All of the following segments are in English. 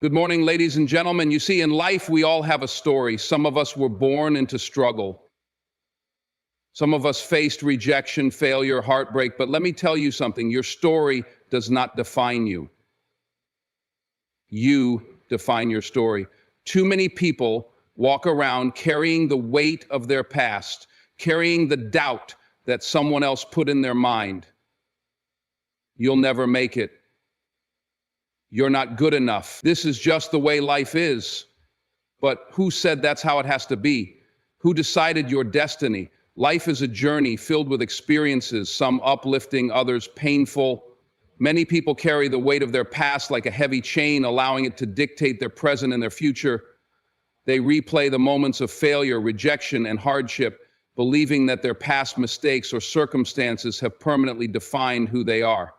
Good morning, ladies and gentlemen. You see, in life, we all have a story. Some of us were born into struggle. Some of us faced rejection, failure, heartbreak. But let me tell you something. Your story does not define you. You define your story. Too many people walk around carrying the weight of their past, carrying the doubt that someone else put in their mind. You'll never make it. You're not good enough. This is just the way life is. But who said that's how it has to be? Who decided your destiny? Life is a journey filled with experiences, some uplifting, others painful. Many people carry the weight of their past like a heavy chain, allowing it to dictate their present and their future. They replay the moments of failure, rejection, and hardship, believing that their past mistakes or circumstances have permanently defined who they are.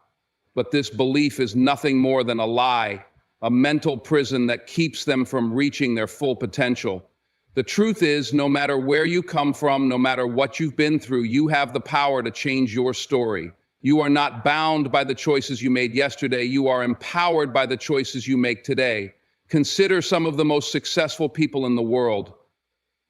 But this belief is nothing more than a lie, a mental prison that keeps them from reaching their full potential. The truth is, no matter where you come from, no matter what you've been through, you have the power to change your story. You are not bound by the choices you made yesterday. You are empowered by the choices you make today. Consider some of the most successful people in the world.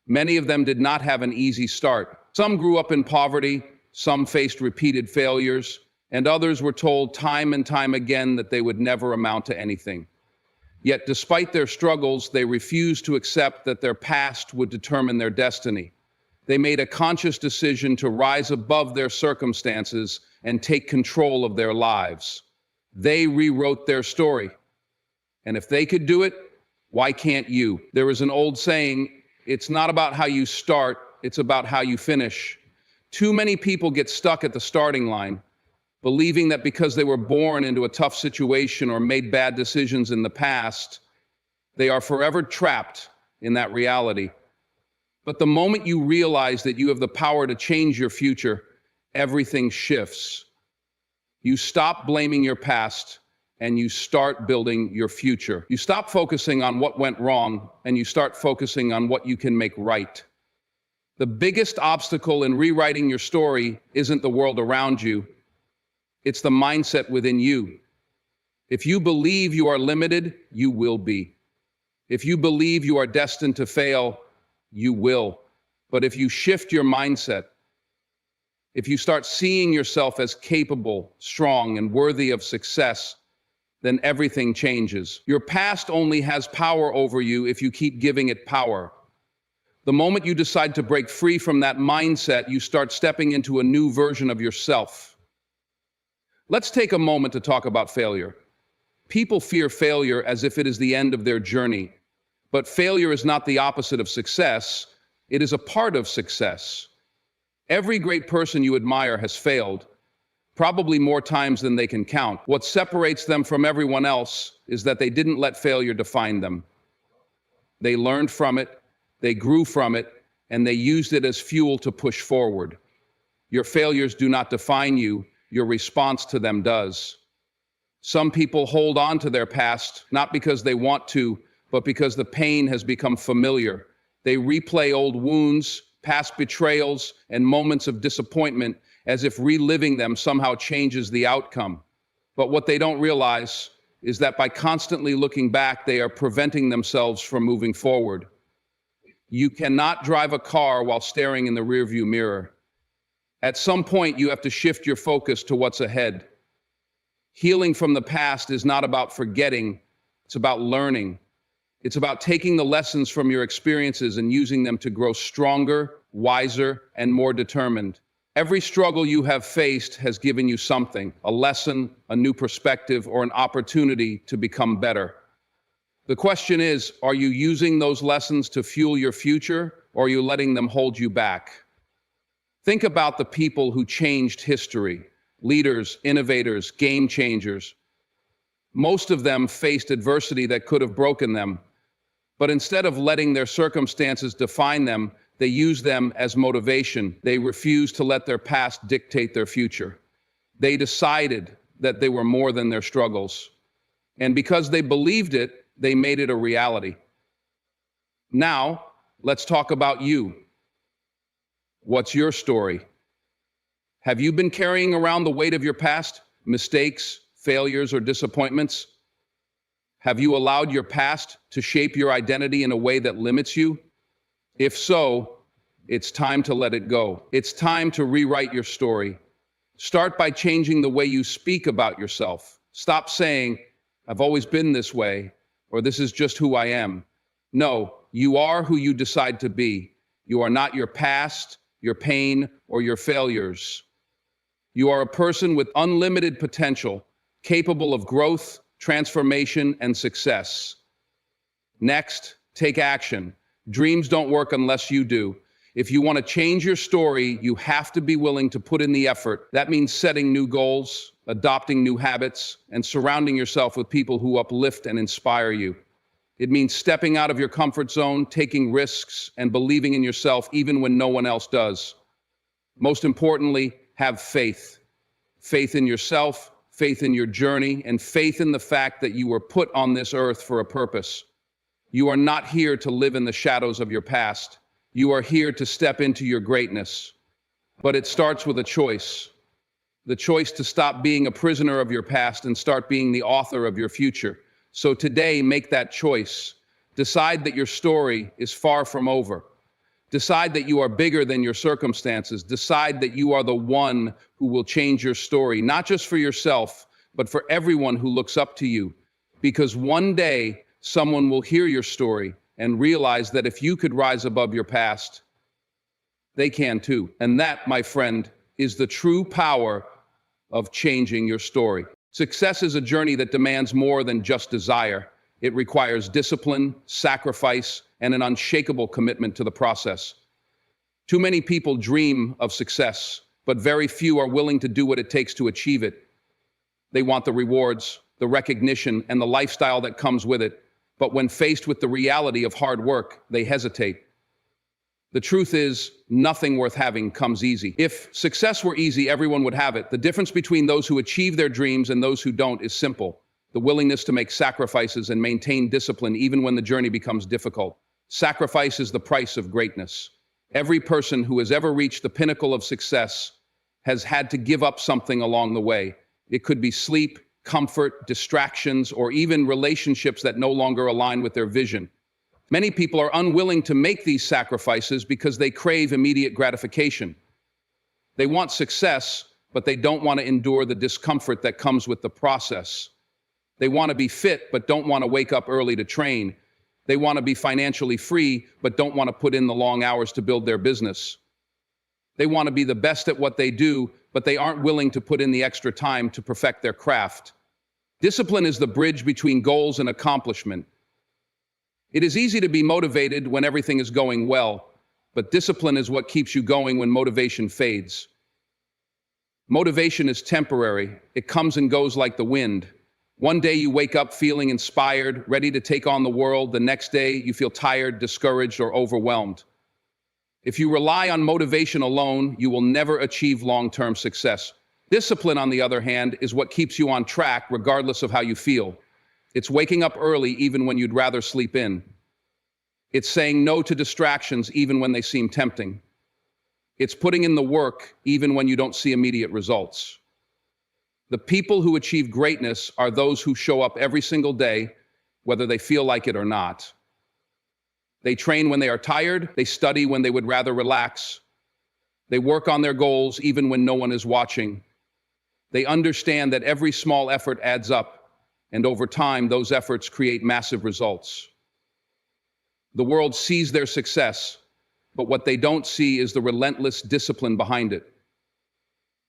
Many of them did not have an easy start. Some grew up in poverty, some faced repeated failures, and others were told time and time again that they would never amount to anything. Yet despite their struggles, they refused to accept that their past would determine their destiny. They made a conscious decision to rise above their circumstances and take control of their lives. They rewrote their story. And if they could do it, why can't you? There is an old saying, it's not about how you start, it's about how you finish. Too many people get stuck at the starting line, believing that because they were born into a tough situation or made bad decisions in the past, they are forever trapped in that reality. But the moment you realize that you have the power to change your future, everything shifts. You stop blaming your past and you start building your future. You stop focusing on what went wrong and you start focusing on what you can make right. The biggest obstacle in rewriting your story isn't the world around you. It's the mindset within you. If you believe you are limited, you will be. If you believe you are destined to fail, you will. But if you shift your mindset, if you start seeing yourself as capable, strong, and worthy of success, then everything changes. Your past only has power over you if you keep giving it power. The moment you decide to break free from that mindset, you start stepping into a new version of yourself. Let's take a moment to talk about failure. People fear failure as if it is the end of their journey. But failure is not the opposite of success. It is a part of success. Every great person you admire has failed, probably more times than they can count. What separates them from everyone else is that they didn't let failure define them. They learned from it, they grew from it, and they used it as fuel to push forward. Your failures do not define you. Your response to them does. Some people hold on to their past, not because they want to, but because the pain has become familiar. They replay old wounds, past betrayals, and moments of disappointment as if reliving them somehow changes the outcome. But what they don't realize is that by constantly looking back, they are preventing themselves from moving forward. You cannot drive a car while staring in the rearview mirror. At some point, you have to shift your focus to what's ahead. Healing from the past is not about forgetting, it's about learning. It's about taking the lessons from your experiences and using them to grow stronger, wiser, and more determined. Every struggle you have faced has given you something, a lesson, a new perspective, or an opportunity to become better. The question is, are you using those lessons to fuel your future, or are you letting them hold you back? Think about the people who changed history, leaders, innovators, game changers. Most of them faced adversity that could have broken them, but instead of letting their circumstances define them, they used them as motivation. They refused to let their past dictate their future. They decided that they were more than their struggles. And because they believed it, they made it a reality. Now, let's talk about you. What's your story? Have you been carrying around the weight of your past, mistakes, failures, or disappointments? Have you allowed your past to shape your identity in a way that limits you? If so, it's time to let it go. It's time to rewrite your story. Start by changing the way you speak about yourself. Stop saying, "I've always been this way," or "This is just who I am." No, you are who you decide to be. You are not your past, your pain, or your failures. You are a person with unlimited potential, capable of growth, transformation, and success. Next, take action. Dreams don't work unless you do. If you want to change your story, you have to be willing to put in the effort. That means setting new goals, adopting new habits, and surrounding yourself with people who uplift and inspire you. It means stepping out of your comfort zone, taking risks, and believing in yourself even when no one else does. Most importantly, have faith. Faith in yourself, faith in your journey, and faith in the fact that you were put on this earth for a purpose. You are not here to live in the shadows of your past. You are here to step into your greatness. But it starts with a choice. The choice to stop being a prisoner of your past and start being the author of your future. So today, make that choice. Decide that your story is far from over. Decide that you are bigger than your circumstances. Decide that you are the one who will change your story, not just for yourself, but for everyone who looks up to you. Because one day, someone will hear your story and realize that if you could rise above your past, they can too. And that, my friend, is the true power of changing your story. Success is a journey that demands more than just desire. It requires discipline, sacrifice, and an unshakable commitment to the process. Too many people dream of success, but very few are willing to do what it takes to achieve it. They want the rewards, the recognition, and the lifestyle that comes with it. But when faced with the reality of hard work, they hesitate. The truth is, nothing worth having comes easy. If success were easy, everyone would have it. The difference between those who achieve their dreams and those who don't is simple: the willingness to make sacrifices and maintain discipline even when the journey becomes difficult. Sacrifice is the price of greatness. Every person who has ever reached the pinnacle of success has had to give up something along the way. It could be sleep, comfort, distractions, or even relationships that no longer align with their vision. Many people are unwilling to make these sacrifices because they crave immediate gratification. They want success, but they don't want to endure the discomfort that comes with the process. They want to be fit, but don't want to wake up early to train. They want to be financially free, but don't want to put in the long hours to build their business. They want to be the best at what they do, but they aren't willing to put in the extra time to perfect their craft. Discipline is the bridge between goals and accomplishment. It is easy to be motivated when everything is going well, but discipline is what keeps you going when motivation fades. Motivation is temporary. It comes and goes like the wind. One day you wake up feeling inspired, ready to take on the world. The next day you feel tired, discouraged, or overwhelmed. If you rely on motivation alone, you will never achieve long-term success. Discipline, on the other hand, is what keeps you on track regardless of how you feel. It's waking up early even when you'd rather sleep in. It's saying no to distractions even when they seem tempting. It's putting in the work even when you don't see immediate results. The people who achieve greatness are those who show up every single day, whether they feel like it or not. They train when they are tired. They study when they would rather relax. They work on their goals even when no one is watching. They understand that every small effort adds up, and over time, those efforts create massive results. The world sees their success, but what they don't see is the relentless discipline behind it.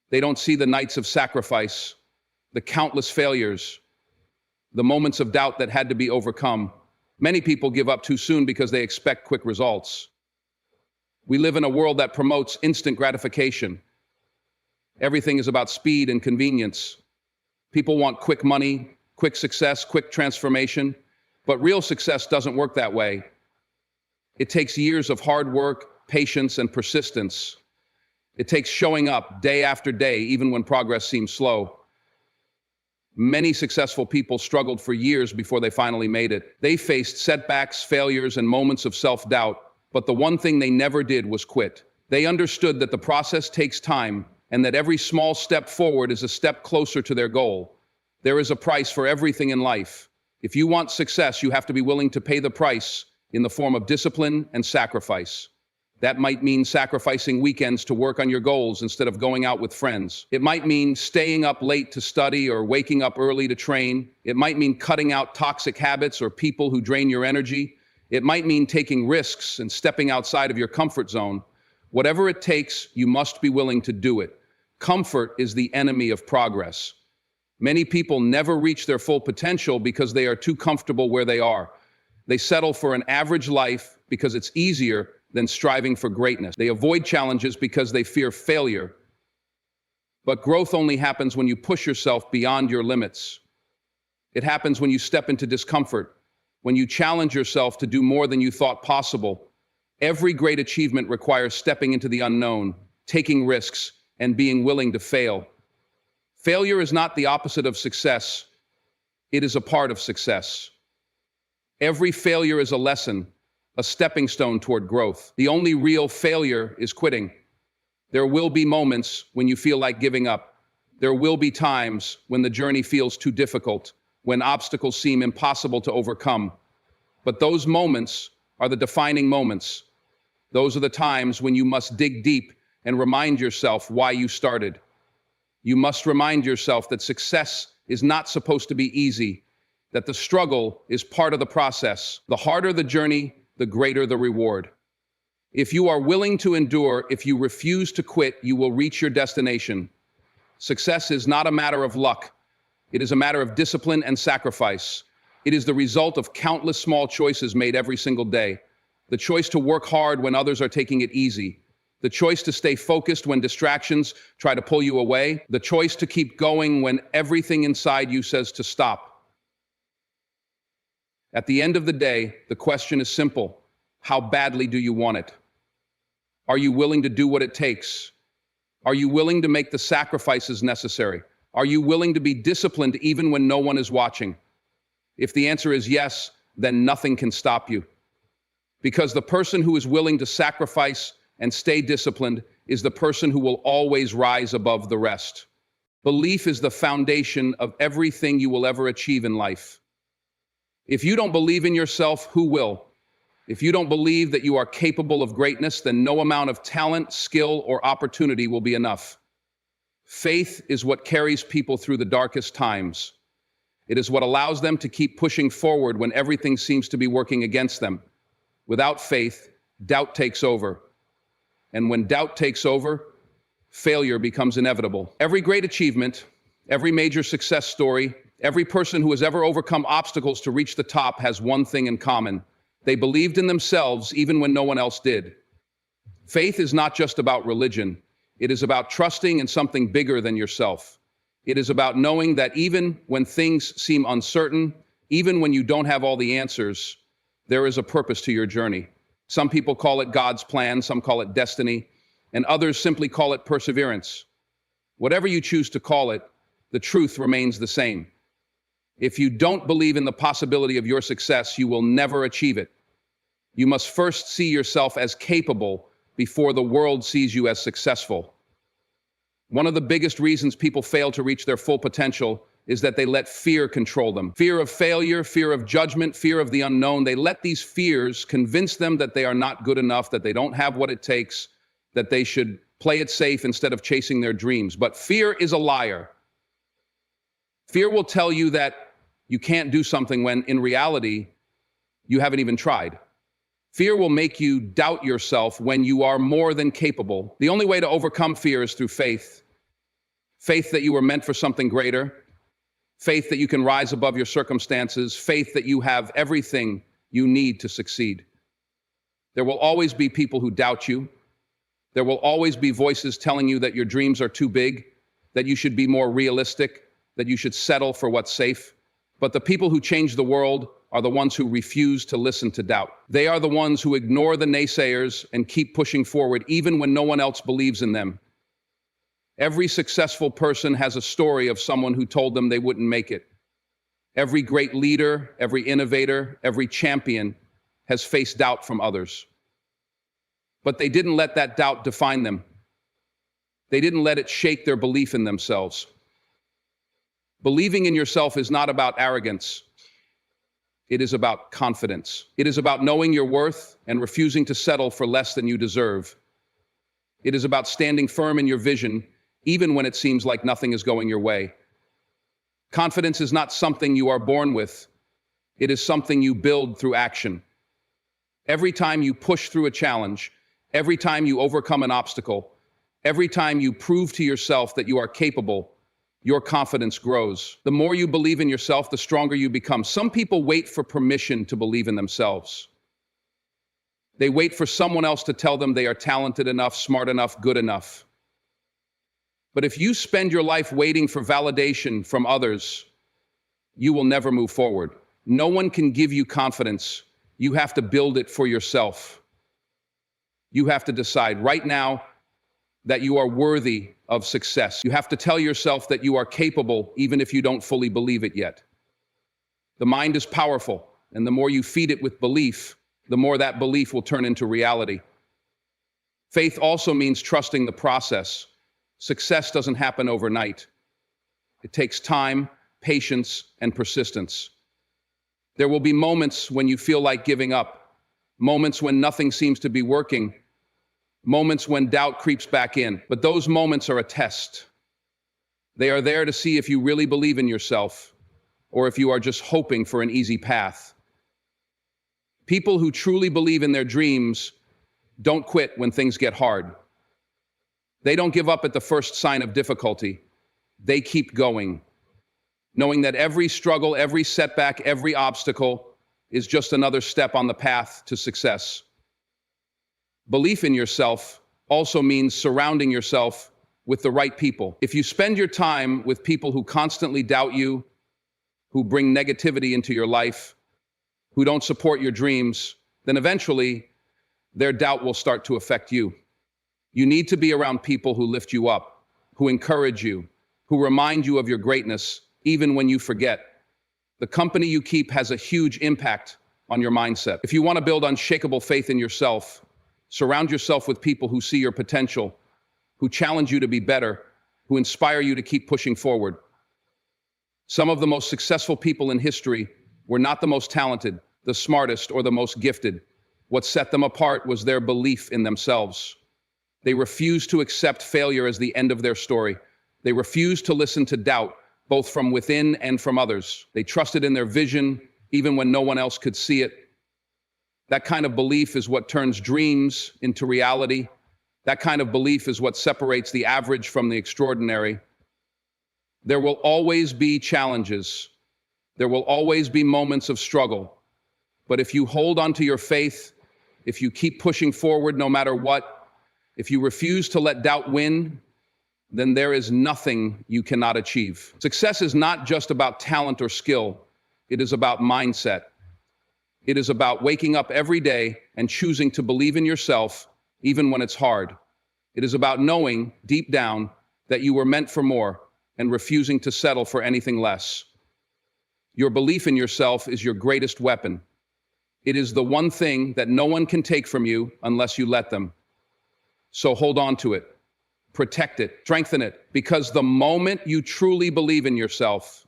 They don't see the nights of sacrifice, the countless failures, the moments of doubt that had to be overcome. Many people give up too soon because they expect quick results. We live in a world that promotes instant gratification. Everything is about speed and convenience. People want quick money, quick success, quick transformation, but real success doesn't work that way. It takes years of hard work, patience, and persistence. It takes showing up day after day, even when progress seems slow. Many successful people struggled for years before they finally made it. They faced setbacks, failures, and moments of self-doubt, but the one thing they never did was quit. They understood that the process takes time and that every small step forward is a step closer to their goal. There is a price for everything in life. If you want success, you have to be willing to pay the price in the form of discipline and sacrifice. That might mean sacrificing weekends to work on your goals instead of going out with friends. It might mean staying up late to study or waking up early to train. It might mean cutting out toxic habits or people who drain your energy. It might mean taking risks and stepping outside of your comfort zone. Whatever it takes, you must be willing to do it. Comfort is the enemy of progress. Many people never reach their full potential because they are too comfortable where they are. They settle for an average life because it's easier than striving for greatness. They avoid challenges because they fear failure. But growth only happens when you push yourself beyond your limits. It happens when you step into discomfort, when you challenge yourself to do more than you thought possible. Every great achievement requires stepping into the unknown, taking risks, and being willing to fail. Failure is not the opposite of success. It is a part of success. Every failure is a lesson, a stepping stone toward growth. The only real failure is quitting. There will be moments when you feel like giving up. There will be times when the journey feels too difficult, when obstacles seem impossible to overcome. But those moments are the defining moments. Those are the times when you must dig deep and remind yourself why you started. You must remind yourself that success is not supposed to be easy, that the struggle is part of the process. The harder the journey, the greater the reward. If you are willing to endure, if you refuse to quit, you will reach your destination. Success is not a matter of luck. It is a matter of discipline and sacrifice. It is the result of countless small choices made every single day. The choice to work hard when others are taking it easy. The choice to stay focused when distractions try to pull you away. The choice to keep going when everything inside you says to stop. At the end of the day, the question is simple. How badly do you want it? Are you willing to do what it takes? Are you willing to make the sacrifices necessary? Are you willing to be disciplined even when no one is watching? If the answer is yes, then nothing can stop you. Because the person who is willing to sacrifice and stay disciplined is the person who will always rise above the rest. Belief is the foundation of everything you will ever achieve in life. If you don't believe in yourself, who will? If you don't believe that you are capable of greatness, then no amount of talent, skill, or opportunity will be enough. Faith is what carries people through the darkest times. It is what allows them to keep pushing forward when everything seems to be working against them. Without faith, doubt takes over. And when doubt takes over, failure becomes inevitable. Every great achievement, every major success story, every person who has ever overcome obstacles to reach the top has one thing in common. They believed in themselves even when no one else did. Faith is not just about religion. It is about trusting in something bigger than yourself. It is about knowing that even when things seem uncertain, even when you don't have all the answers, there is a purpose to your journey. Some people call it God's plan, some call it destiny, and others simply call it perseverance. Whatever you choose to call it, the truth remains the same. If you don't believe in the possibility of your success, you will never achieve it. You must first see yourself as capable before the world sees you as successful. One of the biggest reasons people fail to reach their full potential is that they let fear control them. Fear of failure, fear of judgment, fear of the unknown. They let these fears convince them that they are not good enough, that they don't have what it takes, that they should play it safe instead of chasing their dreams. But fear is a liar. Fear will tell you that you can't do something when, in reality, you haven't even tried. Fear will make you doubt yourself when you are more than capable. The only way to overcome fear is through faith. Faith that you were meant for something greater. Faith that you can rise above your circumstances. Faith that you have everything you need to succeed. There will always be people who doubt you. There will always be voices telling you that your dreams are too big, that you should be more realistic, that you should settle for what's safe. But the people who change the world are the ones who refuse to listen to doubt. They are the ones who ignore the naysayers and keep pushing forward even when no one else believes in them. Every successful person has a story of someone who told them they wouldn't make it. Every great leader, every innovator, every champion has faced doubt from others. But they didn't let that doubt define them. They didn't let it shake their belief in themselves. Believing in yourself is not about arrogance. It is about confidence. It is about knowing your worth and refusing to settle for less than you deserve. It is about standing firm in your vision, even when it seems like nothing is going your way. Confidence is not something you are born with. It is something you build through action. Every time you push through a challenge, every time you overcome an obstacle, every time you prove to yourself that you are capable, your confidence grows. The more you believe in yourself, the stronger you become. Some people wait for permission to believe in themselves. They wait for someone else to tell them they are talented enough, smart enough, good enough. But if you spend your life waiting for validation from others, you will never move forward. No one can give you confidence. You have to build it for yourself. You have to decide right now that you are worthy of success. You have to tell yourself that you are capable, even if you don't fully believe it yet. The mind is powerful, and the more you feed it with belief, the more that belief will turn into reality. Faith also means trusting the process. Success doesn't happen overnight. It takes time, patience, and persistence. There will be moments when you feel like giving up, moments when nothing seems to be working, moments when doubt creeps back in. But those moments are a test. They are there to see if you really believe in yourself, or if you are just hoping for an easy path. People who truly believe in their dreams don't quit when things get hard. They don't give up at the first sign of difficulty. They keep going, knowing that every struggle, every setback, every obstacle is just another step on the path to success. Belief in yourself also means surrounding yourself with the right people. If you spend your time with people who constantly doubt you, who bring negativity into your life, who don't support your dreams, then eventually their doubt will start to affect you. You need to be around people who lift you up, who encourage you, who remind you of your greatness, even when you forget. The company you keep has a huge impact on your mindset. If you want to build unshakable faith in yourself, surround yourself with people who see your potential, who challenge you to be better, who inspire you to keep pushing forward. Some of the most successful people in history were not the most talented, the smartest, or the most gifted. What set them apart was their belief in themselves. They refused to accept failure as the end of their story. They refused to listen to doubt, both from within and from others. They trusted in their vision, even when no one else could see it. That kind of belief is what turns dreams into reality. That kind of belief is what separates the average from the extraordinary. There will always be challenges. There will always be moments of struggle. But if you hold on to your faith, if you keep pushing forward no matter what, if you refuse to let doubt win, then there is nothing you cannot achieve. Success is not just about talent or skill. It is about mindset. It is about waking up every day and choosing to believe in yourself, even when it's hard. It is about knowing deep down that you were meant for more and refusing to settle for anything less. Your belief in yourself is your greatest weapon. It is the one thing that no one can take from you unless you let them. So hold on to it, protect it, strengthen it, because the moment you truly believe in yourself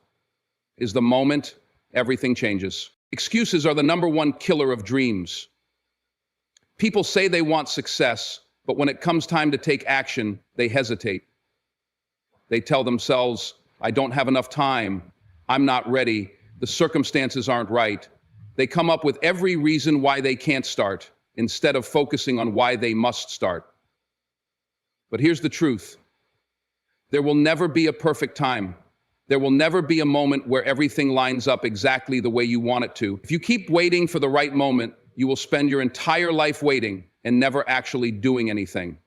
is the moment everything changes. Excuses are the number one killer of dreams. People say they want success, but when it comes time to take action, they hesitate. They tell themselves, I don't have enough time, I'm not ready, the circumstances aren't right. They come up with every reason why they can't start, instead of focusing on why they must start. But here's the truth. There will never be a perfect time. There will never be a moment where everything lines up exactly the way you want it to. If you keep waiting for the right moment, you will spend your entire life waiting and never actually doing anything.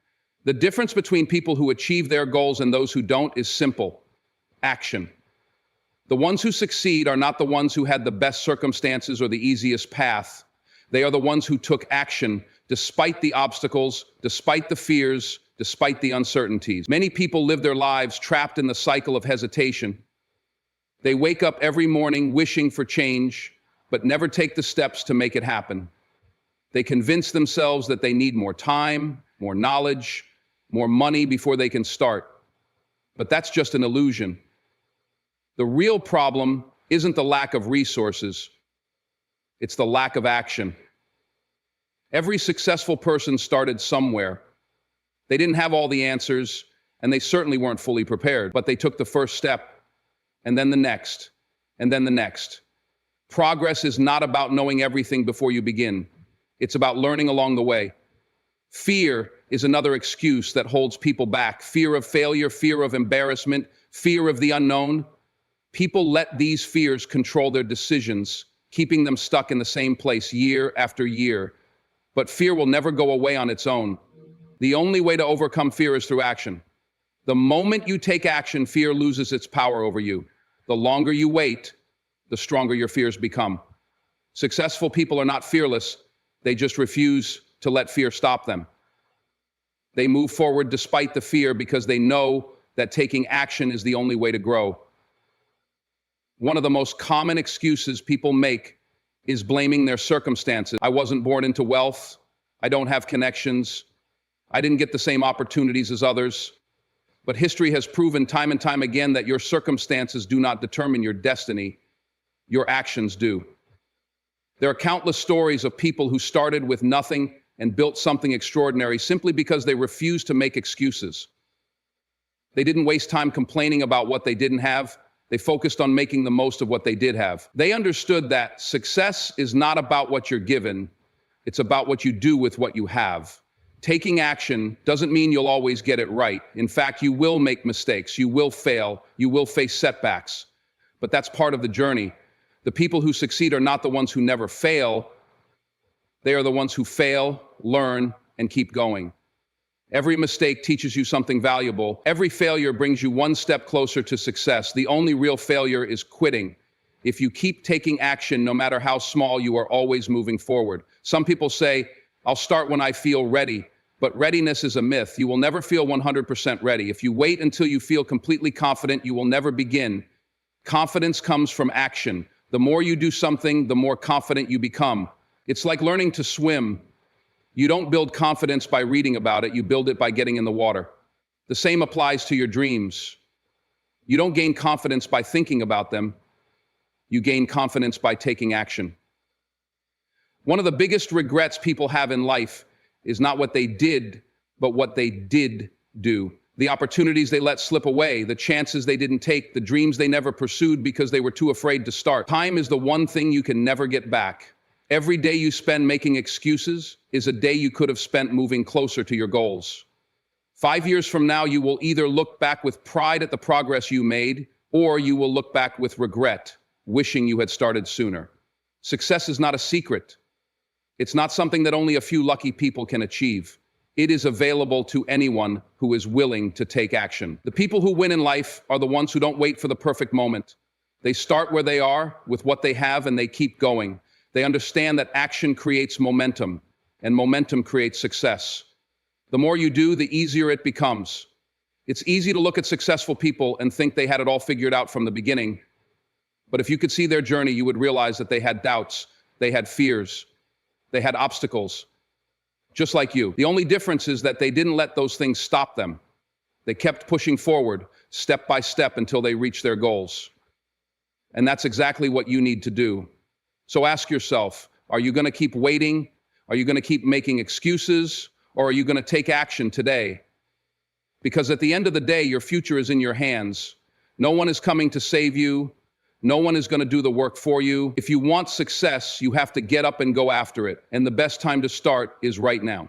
The difference between people who achieve their goals and those who don't is simple: action. The ones who succeed are not the ones who had the best circumstances or the easiest path. They are the ones who took action despite the obstacles, despite the fears, despite the uncertainties. Many people live their lives trapped in the cycle of hesitation. They wake up every morning wishing for change, but never take the steps to make it happen. They convince themselves that they need more time, more knowledge, more money before they can start. But that's just an illusion. The real problem isn't the lack of resources. It's the lack of action. Every successful person started somewhere. They didn't have all the answers, and they certainly weren't fully prepared, but they took the first step, and then the next, and then the next. Progress is not about knowing everything before you begin. It's about learning along the way. Fear is another excuse that holds people back. Fear of failure, fear of embarrassment, fear of the unknown. People let these fears control their decisions, keeping them stuck in the same place year after year. But fear will never go away on its own. The only way to overcome fear is through action. The moment you take action, fear loses its power over you. The longer you wait, the stronger your fears become. Successful people are not fearless. They just refuse to let fear stop them. They move forward despite the fear because they know that taking action is the only way to grow. One of the most common excuses people make is blaming their circumstances. I wasn't born into wealth. I don't have connections. I didn't get the same opportunities as others. But history has proven time and time again that your circumstances do not determine your destiny. Your actions do. There are countless stories of people who started with nothing and built something extraordinary simply because they refused to make excuses. They didn't waste time complaining about what they didn't have. They focused on making the most of what they did have. They understood that success is not about what you're given. It's about what you do with what you have. Taking action doesn't mean you'll always get it right. In fact, you will make mistakes. You will fail. You will face setbacks. But that's part of the journey. The people who succeed are not the ones who never fail. They are the ones who fail, learn, and keep going. Every mistake teaches you something valuable. Every failure brings you one step closer to success. The only real failure is quitting. If you keep taking action, no matter how small, you are always moving forward. Some people say, I'll start when I feel ready. But readiness is a myth. You will never feel 100% ready. If you wait until you feel completely confident, you will never begin. Confidence comes from action. The more you do something, the more confident you become. It's like learning to swim. You don't build confidence by reading about it. You build it by getting in the water. The same applies to your dreams. You don't gain confidence by thinking about them. You gain confidence by taking action. One of the biggest regrets people have in life is not what they did, but what they did do. The opportunities they let slip away, the chances they didn't take, the dreams they never pursued because they were too afraid to start. Time is the one thing you can never get back. Every day you spend making excuses is a day you could have spent moving closer to your goals. 5 years from now, you will either look back with pride at the progress you made, or you will look back with regret, wishing you had started sooner. Success is not a secret. It's not something that only a few lucky people can achieve. It is available to anyone who is willing to take action. The people who win in life are the ones who don't wait for the perfect moment. They start where they are with what they have and they keep going. They understand that action creates momentum, and momentum creates success. The more you do, the easier it becomes. It's easy to look at successful people and think they had it all figured out from the beginning. But if you could see their journey, you would realize that they had doubts, they had fears, they had obstacles, just like you. The only difference is that they didn't let those things stop them. They kept pushing forward, step by step, until they reached their goals. And that's exactly what you need to do. So ask yourself, are you going to keep waiting? Are you going to keep making excuses? Or are you going to take action today? Because at the end of the day, your future is in your hands. No one is coming to save you. No one is going to do the work for you. If you want success, you have to get up and go after it. And the best time to start is right now.